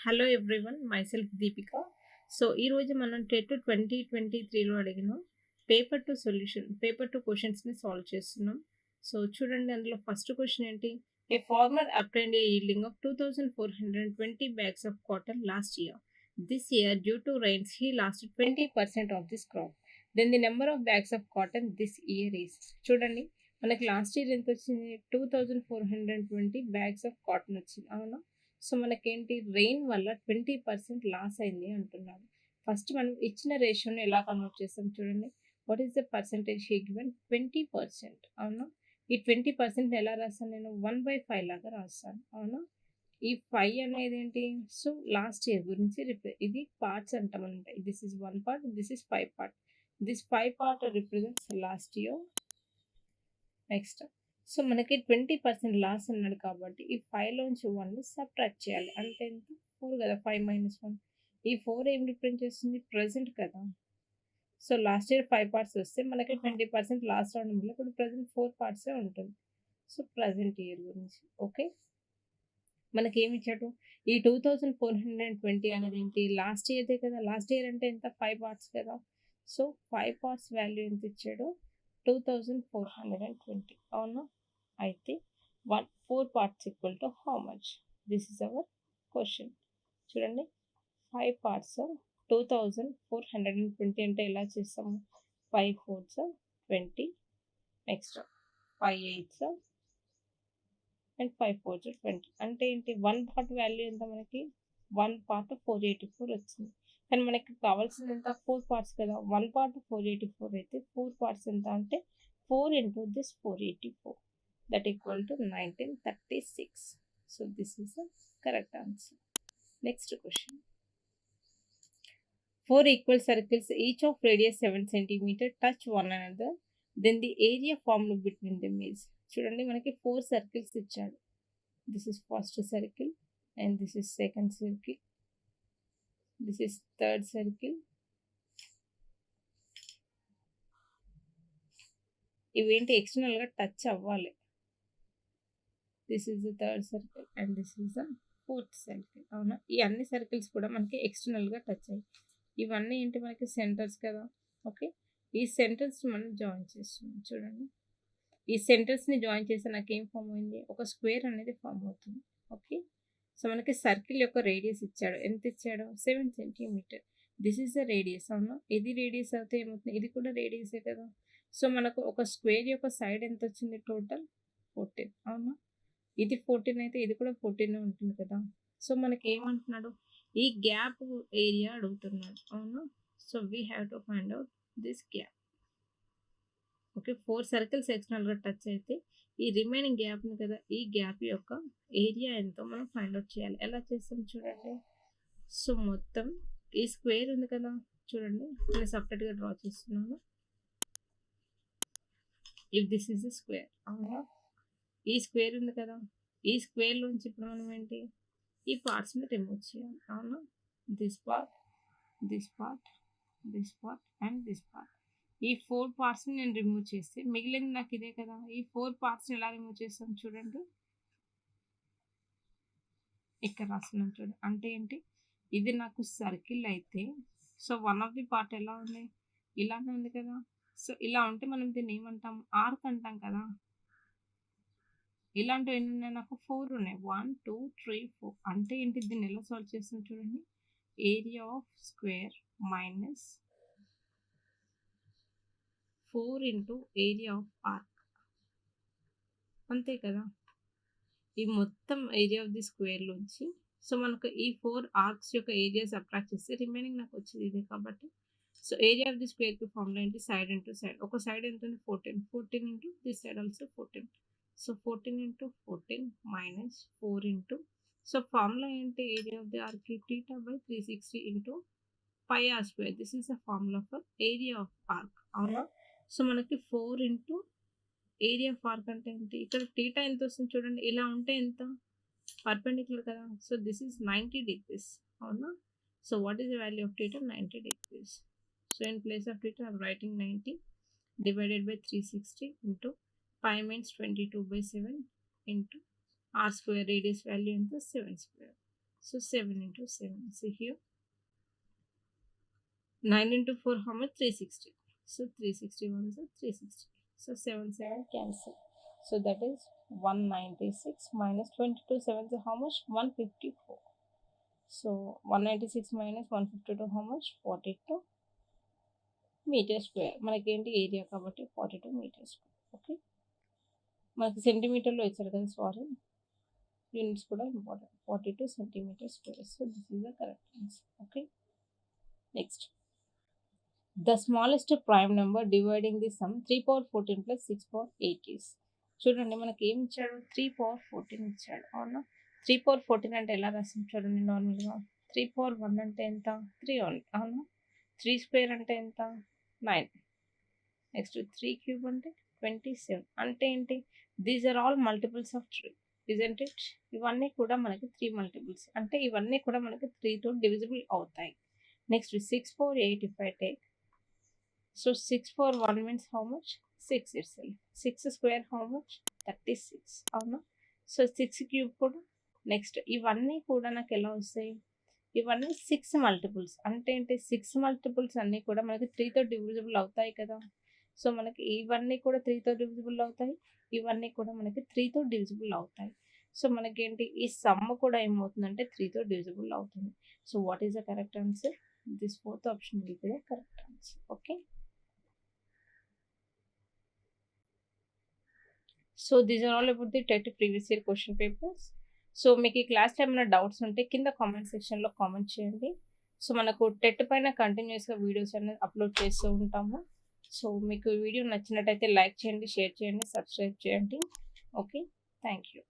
Hello everyone myself Deepika. So ఈరోజు మనం TET 2023లో అడిగిన పేపర్ టు క్వశ్చన్స్ని సాల్వ్ చేస్తున్నాం. సో చూడండి, అందులో ఫస్ట్ క్వశ్చన్ ఏంటి? A farmer obtained a yielding of 2420 bags of cotton last year. This year, due to rains, he lost 20% of this crop. Then the number of bags of cotton this year is. చూడండి, మనకి last year ఎంత వచ్చింది? 2420 bags of cotton వచ్చింది, అవునా? So మనకేంటి, rain వల్ల 20% loss అయింది అంటున్నాడు. ఫస్ట్ మనం ఇచ్చిన రేషియోని ఎలా కన్వర్ట్ చేస్తాం చూడండి. What is the percentage he given? 20%, అవునా? ఈ 20% ఎలా రాస్తాను నేను? 1/5 లాగా రాస్తాను, అవునా? ఈ 5 అనేది ఏంటి? సో లాస్ట్ ఇయర్ గురించి ఇది పార్ట్స్ అంటాం అనమాట. This is 1 part, this is 5 part. This 5 part represents last year. Next, so మనకి 20% లాస్ అన్నాడు కాబట్టి ఈ 5లోంచి 1ని సబ్ట్రాక్ట్ చేయాలి. అంటే ఎంత? 4 కదా, 5 - 1. ఈ 4 ఏం రిప్రజెంట్ చేస్తుంది? ప్రెజెంట్ కదా. సో లాస్ట్ ఇయర్ 5 parts వస్తే మనకి 20% లాస్ రావడం వల్ల ఇప్పుడు ప్రెజెంట్ 4 partsే ఉంటుంది. సో ప్రజెంట్ ఇయర్ గురించి, ఓకే. మనకి ఏమి ఇచ్చాడు? ఈ 2420 అనేది ఏంటి? లాస్ట్ ఇయర్దే కదా. లాస్ట్ ఇయర్ అంటే ఎంత? 5 parts కదా. సో 5 parts వాల్యూ ఎంత ఇచ్చాడు? 2420, అవునా? అయితే 4 parts equal to how much? This is our question. చూడండి, 5 parts 2420 అంటే ఎలా చేస్తాము? 5 4s 20, next 5 8s and 5 4s 20. అంటే ఏంటి? 1 part వాల్యూ ఎంత మనకి? 1 part 484 వచ్చింది. కానీ మనకి కావాల్సింది ఎంత? 4 parts కదా. 1 part 484 అయితే 4 parts ఎంత అంటే 4 into this 484, that equal to 1936. So this is the correct answer. Next question. 4 equal circles, each of radius 7 centimeter, touch one another. Then the area formed between them is. చూడండి, మనకి 4 circles ఇచ్చాడు. This is first circle and this is second circle. This is third circle. ఇవేంటి? External గా touch అవ్వాలి. This is the third circle and this is the fourth circle, అవునా? ఈ అన్ని circles కూడా మనకి ఎక్స్టర్నల్ గా టచ్ అయ్యాయి. ఇవన్నీ ఏంటి? మనకి సెంటర్స్ కదా, ఓకే. ఈ సెంటర్స్ మనం జాయిన్ చేస్తున్నాం. చూడండి, ఈ సెంటర్స్ ని జాయిన్ చేస్తే నాకు ఏం ఫామ్ అయింది? ఒక స్క్వేర్ అనేది ఫామ్ అవుతుంది, ఓకే. సో మనకి సర్కిల్ యొక్క రేడియస్ ఇచ్చాడు. ఎంత ఇచ్చాడు? 7 centimeter. This is the radius, అవునా? ఇది రేడియస్ అయితే ఏమవుతుంది? ఇది కూడా రేడియసే కదా. సో మనకు ఒక స్క్వేర్ యొక్క సైడ్ ఎంత వచ్చింది? టోటల్ 14, అవునా? ఇది 14 అయితే ఇది కూడా 14 ఉంటుంది కదా. సో మనకి ఏమంటున్నాడు? ఈ గ్యాప్ ఏరియా అడుగుతున్నాడు, అవునా? So we have to find out this gap, okay. 4 circles ఎక్స్టర్నల్గా టచ్ అయితే ఈ రిమైనింగ్ గ్యాప్ని కదా, ఈ గ్యాప్ యొక్క ఏరియా ఎంతో మనం ఫైండ్ అవుట్ చేయాలి. ఎలా చేస్తాం చూడండి. సో మొత్తం ఈ స్క్వేర్ ఉంది కదా, చూడండి నేను సపరేట్గా డ్రా చేస్తున్నాను. If this is the square, అవునా? ఈ స్క్వేర్ ఉంది కదా, ఈ స్క్వేర్లోంచి ఇప్పుడు మనం ఏంటి? ఈ పార్ట్స్ని రిమూవ్ చేయాలి, అవునా? This part, this part, this part and this part. ఈ 4 పార్ట్స్ని నేను రిమూవ్ చేస్తే మిగిలింది నాకు ఇదే కదా. ఈ 4 పార్ట్స్ని ఎలా రిమూవ్ చేస్తాం చూడండి. ఇక్కడ రాస్తున్నాం చూడండి. అంటే ఏంటి? ఇది నాకు సర్కిల్ అయితే so one of the part ఎలా ఉంది? ఇలానే ఉంది కదా. సో ఇలా ఉంటే మనం దీన్ని ఏమంటాం? ఆర్క్ అంటాం కదా. ఇలాంటివి ఎన్ని ఉన్నాయి? నాకు 4 ఉన్నాయి. 1 2 3 4. అంటే ఏంటి? దీన్ని ఎలా సాల్వ్ చేస్తాం చూడండి. Area of square minus 4 into area of arc, అంతే కదా. ఈ మొత్తం ఏరియా ఆఫ్ ది స్క్వేర్లోంచి సో మనకు ఈ 4 ఆర్క్స్ యొక్క ఏరియా సబ్ట్రాక్ట్ చేస్తే రిమైనింగ్ నాకు వచ్చేది ఇదే కాబట్టి. సో ఏరియా ఆఫ్ ది స్క్వేర్కి ఫార్ములా ఏంటి? Side into side. ఒక సైడ్ ఎంత ఉంది? 14. 14 into this side also 14. So 14 into 14 minus 4 into, so formula ఏంటి? Area of the arc θ by 360 into pi R square. This is the formula for area of arc, అవునా? So మనకి 4 into area of arc అంటే ఏంటి? ఇక్కడ θ ఎంత వస్తుంది చూడండి. ఇలా ఉంటే ఎంత? పర్పెండిక్యులర్ కదా. సో దిస్ ఈస్ 90 degrees, అవునా? So what is the value of θ? 90 degrees. So in place of θ I'm writing 90 divided by 360 into pi means 22/7 into r square, radius value into 7 square. So 7 into 7. See here. 9 into 4, how much? 360. So 361 is 360. So 7 7 cancel. So that is 196 minus 22 7 is how much? 154. So 196 minus 152 how much? 42 metre square. మనకేంటి area కాబట్టి 42 metre square. Okay, మనకి సెంటీమీటర్లో ఇచ్చారు కదా, sorry, units కూడా important. 42 centimetre square. So this is the correct answer. Okay, next the smallest prime number dividing the sum 3 power 14 plus 6 power 8 is. చూడండి మనకి ఏం ఇచ్చాడు? 3 power 14 ఇచ్చాడు, అవునా? 3 power 14 అంటే ఎలా రాసాం చూడండి నార్మల్గా. 3 power 1 అంటే ఎంత? 3 అవునా? 3 స్క్వేర్ అంటే ఎంత? 9. నెక్స్ట్ 3 క్యూబ్ అంటే 27. అంటే ఏంటి? These are all multiples of 3, isn't it? ఇవన్నీ కూడా మనకి 3 మల్టిపుల్స్, అంటే ఇవన్నీ కూడా మనకి 3తో డివిజిబుల్ అవుతాయి. Next 6 power 8 if I take. So 6 power 1 means how much? 6 itself. 6 square how much? 36. అవునా? సో 6 క్యూబ్ కూడా. నెక్స్ట్ ఇవన్నీ కూడా నాకు ఎలా వస్తాయి? ఇవన్నీ 6 మల్టిపుల్స్. అంటే ఏంటి? 6 మల్టిపుల్స్ అన్నీ కూడా మనకి 3తో డివిజిబుల్ అవుతాయి కదా. సో మనకి ఇవన్నీ కూడా 3తో డివిజిబుల్ అవుతాయి, ఇవన్నీ కూడా మనకి 3తో డివిజిబుల్ అవుతాయి. సో మనకేంటి? ఈ సమ్ కూడా ఏమవుతుందంటే 3తో డివిజిబుల్ అవుతుంది. So what is the correct answer? This fourth option will be the correct answer. Okay, so these are all about the TET previous year question papers. సో మీకు ఈ క్లాస్లో ఏమైనా డౌట్స్ ఉంటే కింద కామెంట్ సెక్షన్లో కామెంట్ చేయండి. సో మనకు టెట్ పైన కంటిన్యూస్గా వీడియోస్ అనేది అప్లోడ్ చేస్తూ ఉంటాము. సో మీకు వీడియో నచ్చినట్టయితే లైక్ చేయండి, షేర్ చేయండి, సబ్స్క్రైబ్ చేయండి. Okay, thank you.